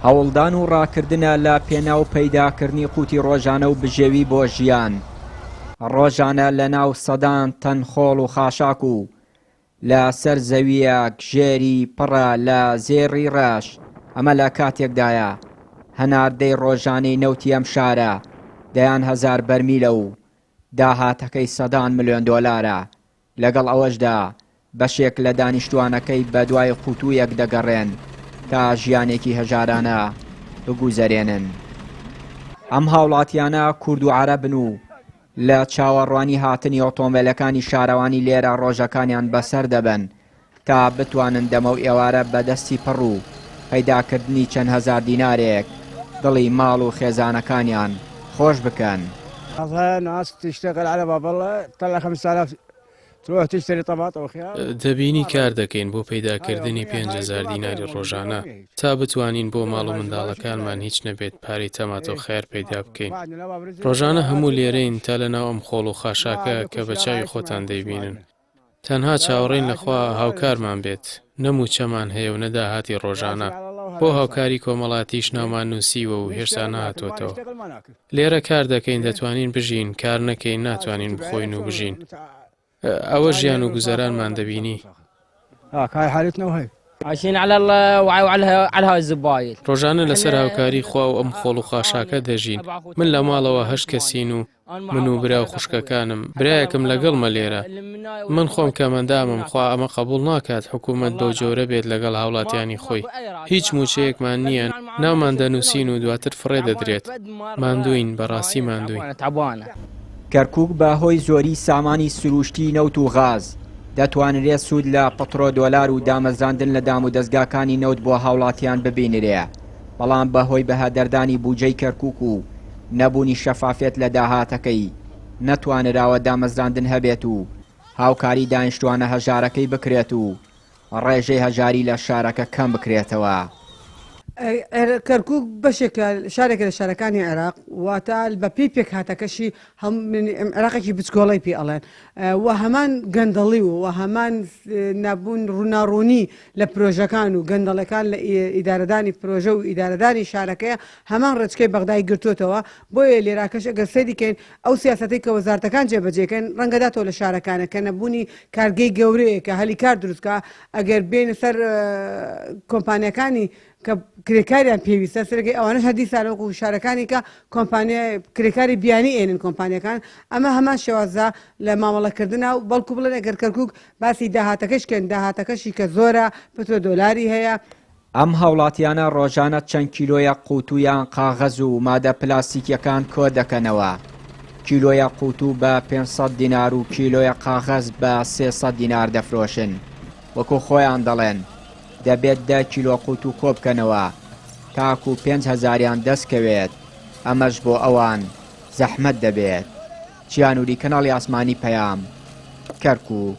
هەوڵدان و ڕاکردنە لە پێناو پەیداکردنی قوتی ڕۆژانە و بژێوی بۆ ژیان. ڕۆژانە لە ناو سەدان تەنخۆڵ و خاشاک و لە سەر زەویە گژێری پڕە لە زێڕی ڕەش. ئەمە لە کاتێکدایە هەناردەی ڕۆژانەی نەوتی ئەم شارە دەیان هەزار بەرمیلە و داهاتەکەی سەدان ملیۆن دۆلارە. لەگەڵ ئەوەشدا بەشێک لە دانیشتوانەکەی بە دوای قوتوویەک دەگەڕێن تا ژیانێکی هەژارانە بگوزەرێنن. ئەم هاوڵاتیانە کورد و عەرەبن و لە چاوەڕوانی هاتنی ئۆتۆمبیلەکانی شارەوانی لێرە ڕۆژەکانیان بەسەر دەبن تا بتوانن دەمە و ئێوارە بەدەستی پڕ و پەیداکردنی چەند هەزار دینارێک دڵی ماڵ و خێزانەکانیان خۆش بکەن. ناس تشتغل على باب الله تطلع 5000 تروح تشتري طماطم وخيار. دەبینی کار دەکەین بۆ پەیداکردنی 5,000 دیناری ڕۆژانە تا بتوانین بۆ ماڵ و منداڵەکانمان هیچ نەبێت پارەی تەماتە و خێر پەیدا بکەین. ڕۆژانە هەموو لێرەین تا لەناو ئەم خۆڵ و خاشاکە کە بە چاوی خۆتان دەیبینن. تەنها چاوەڕێین لەخوا هاوکارمان بێت، نەموچەمان هەیە و نەداهاتی ڕۆژانە. بۆ هاوکاری کۆمەڵاتیش ناومان نووسیوە و هێشتا نهاتوۆتەوە. لێرە کار دەکەین دەتوانین بژین، کار نەکەین ناتوانین بخۆین و بژین. ئەوە ژیان و گوزەرانمان دەبینی. عايشين على الله وعلى هاي الزبايل. ڕۆژانە لەسەر هاوکاری خوا و ئەم خۆڵ و خاشاکە دەژین. من لە ماڵەوە 8 کەسین و من و برا و خوشکەکانم. برایەکم لەگەڵمە لێرە. من خۆم کەمەندامم خوا ئەمە قبول ناکات حکوومەت بەو جۆرە بێت لەگەڵ هاوڵاتیانی خۆی. هیچ موچەیەکمان نییە، ناومان دەنووسین و دواتر فڕێ دەدرێت. ماندووین، بەڕاستی ماندووین. کەرکووک بەهۆی زۆری سامانی سروشتی نەوت و غاز دەتوانرێت سوود لە پەترۆ دۆلار و دامەزراندن لە دام و دەستگاکانی نەوت بۆ هاوڵاتیان ببینرێ. بەڵام بەهۆی بەهادەردانی بوجەی کەرکووک و نەبوونی شەفافێت لە داهاتەکەی نەتوانراوە دامەزراندن هەبێت و هاوکاری دانیشتوانە هەژارەکەی بکرێت و ڕێژەی هەژاری لە شارەکە کەم بکرێتەوە. کەرکووک بەشێکە شارێکە لە شارەکانی عێراق واتە بە پێی پێک هاتەکەشی عێراقێکی بچکۆڵی پێ ئەڵێن و هەمان گەندەڵی و هەمان نابوون ڕووناڕوونی لە پرۆژەکان و گەندەڵەکان لە ئیدارەدانی پرۆژە و ئیدارەدانی شارەکەیە هەمان ڕێچکەی بەغدای گرتوتەوە. بۆیە لێراکەش ئەگەر سەیریکەین ئەو سیاسەتەی کە وەزارەتەکان جێبەجێکەن ڕەنگەداتەوە لە شارەکانە کە نەبوونی کارگەی گەورەیە کە هەلی کار دروستکە ئەگەر بێنە سەر کۆمپانیەکانی کە کرێکاریان پێویستە سەرگەی ئەوانش هەردی ساڵۆک و شارەکانی کە کۆمپانیای کرێکاری بیانی ئێنن کۆمپانیەکان ئەمە هەمان شێوازە لە مامەڵەکردنا و بەڵکو بڵێن ئەگەر کەرکووک باسی داهاتەکەشکەن داهاتەکەشی کە زۆرە پترۆ دۆلاری هەیە. ئەم هاوڵاتیانە ڕۆژانە چەند کیلۆیە قوتویان قاغەز و مادە پلاستیکیەکان کۆ دەکەنەوە. کیلۆیە قوتو بە 500 دینار و کیلۆیە قاغەز بە 300 دینار دەفرۆشن. وەکو خۆیان دەڵێن دەبێت 10 کیلۆ قوت و کۆ بکەنەوە تاکو 5,000یان دەستکەوێت. ئەمەش بۆ ئەوان زەحمەت دەبێت. چیانوری کەناڵی ئاسمانی پەیام، کەرکووک.